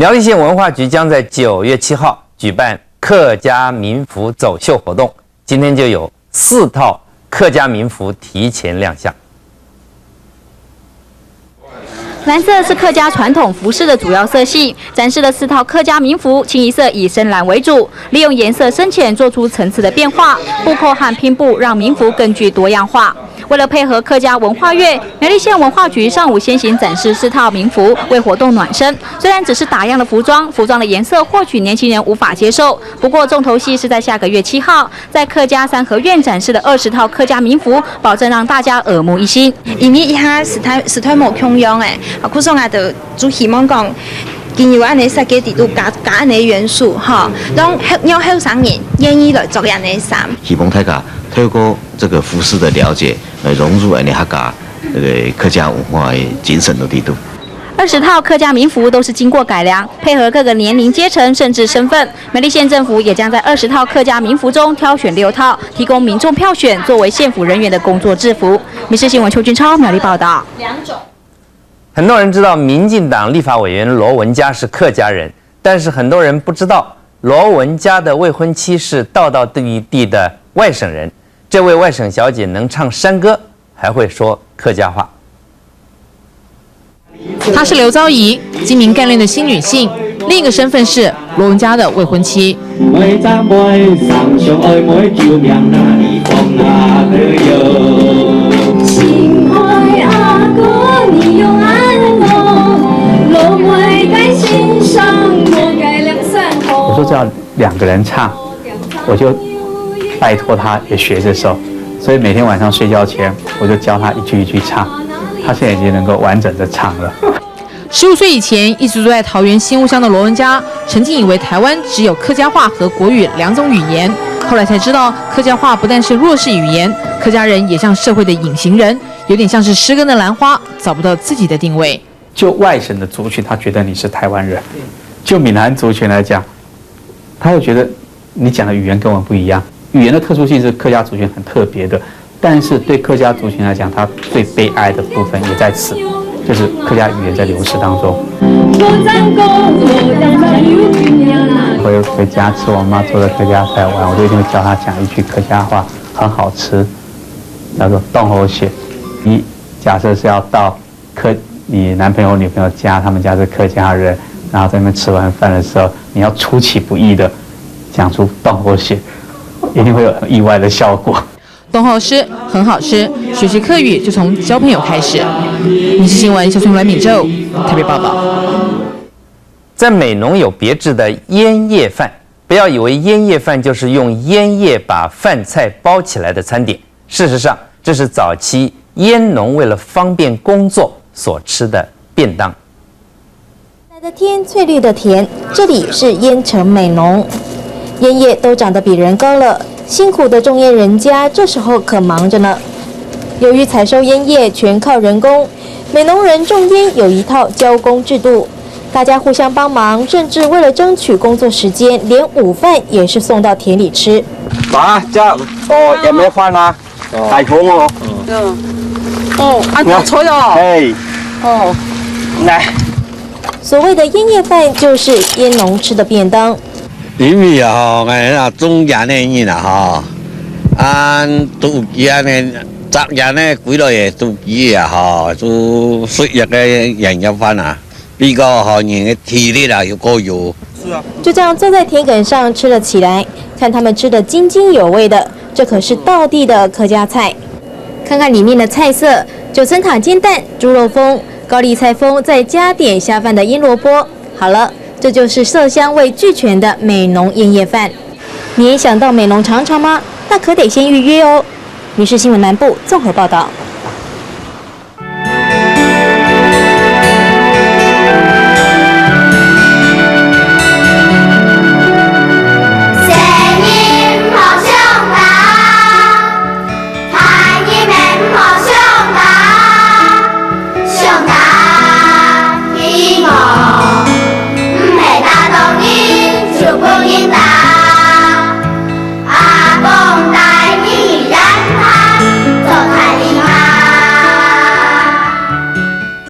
苗栗县文化局将在9月7号举办客家民服走秀活动，今天就有4套客家民服提前亮相。蓝色是客家传统服饰的主要色系，展示了4套客家民服，清一色以深蓝为主，利用颜色深浅做出层次的变化，布扣和拼布让民服更具多样化。为了配合客家文化月，苗栗县文化局上午先行展示4套民服，为活动暖身。虽然只是打样的服装的颜色或许年轻人无法接受，不过重头戏是在下个月7号，在客家三合院展示的20套客家民服，保证让大家耳目一新。因为以下时態冇共樣誒，可所我就主希望講。建議安尼設計地都加安尼元素，哈，讓後生人願意來做安尼衫。希望大家透過這個服飾的了解，融入安尼客家客家文化的精神的地度。20套客家民服都是经过改良，配合各个年龄阶层甚至身份。苗栗县政府也将在20套客家民服中挑选6套，提供民众票选，作为县府人员的工作制服。民视新闻邱俊超苗栗报道。2种。很多人知道民进党立法委员罗文嘉是客家人，但是很多人不知道罗文嘉的未婚妻是道道地地的外省人。这位外省小姐能唱山歌，还会说客家话。她是刘昭仪，精明干练的新女性，另一个身份是罗文嘉的未婚妻。我说这要2个人唱，我就拜托他也学这首，所以每天晚上睡觉前，我就教他一句一句唱。他现在已经能够完整的唱了。15岁以前一直住在桃园新屋乡的罗文嘉，曾经以为台湾只有客家话和国语2种语言，后来才知道客家话不但是弱势语言，客家人也像社会的隐形人，有点像是失根的兰花，找不到自己的定位。就外省的族群，他觉得你是台湾人；就闽南族群来讲，他会觉得你讲的语言根本不一样。语言的特殊性是客家族群很特别的，但是对客家族群来讲，它最悲哀的部分也在此，就是客家语言在流失当中。回家吃我妈做的客家菜完，我就一定会教她讲一句客家话，很好吃，叫做冻好血。你假设是要到你男朋友女朋友家，他们家是客家人，然后在那边吃完饭的时候，你要出其不意的讲出冻好血，一定会有很意外的效果。冻好吃，很好吃。学习客语就从交朋友开始。民视新闻小春阮敏宙特别报道。在美浓有别致的烟叶饭，不要以为烟叶饭就是用烟叶把饭菜包起来的餐点，事实上，这是早期烟农为了方便工作所吃的便当。蓝的天，翠绿的田，这里是烟城美浓，烟叶都长得比人高了。辛苦的种烟人家这时候可忙着呢。由于采收烟叶全靠人工，美浓人种烟有一套交工制度，大家互相帮忙，甚至为了争取工作时间，连午饭也是送到田里吃。有咩饭啊？大桶哦。大菜哦。哎。来。所谓的烟叶饭就是烟农吃的便当。因为我种烟的人啦都烟呢，摘烟呢，几多嘢都都需要嘅人有饭啊，比個人嘅體力要高有。就这样坐在田埂上吃了起来，看他们吃得津津有味的，这可是道地的客家菜。看看里面的菜色：9层塔煎蛋、猪肉风、高丽菜风，再加点下饭的腌萝卜。好了。这就是色香味俱全的美浓烟叶饭，你也想到美浓尝尝吗？那可得先预约哦。民视新闻南部综合报道。Hãy subscribe cho kênh Ghiền Mì Gõ để không bỏ lỡ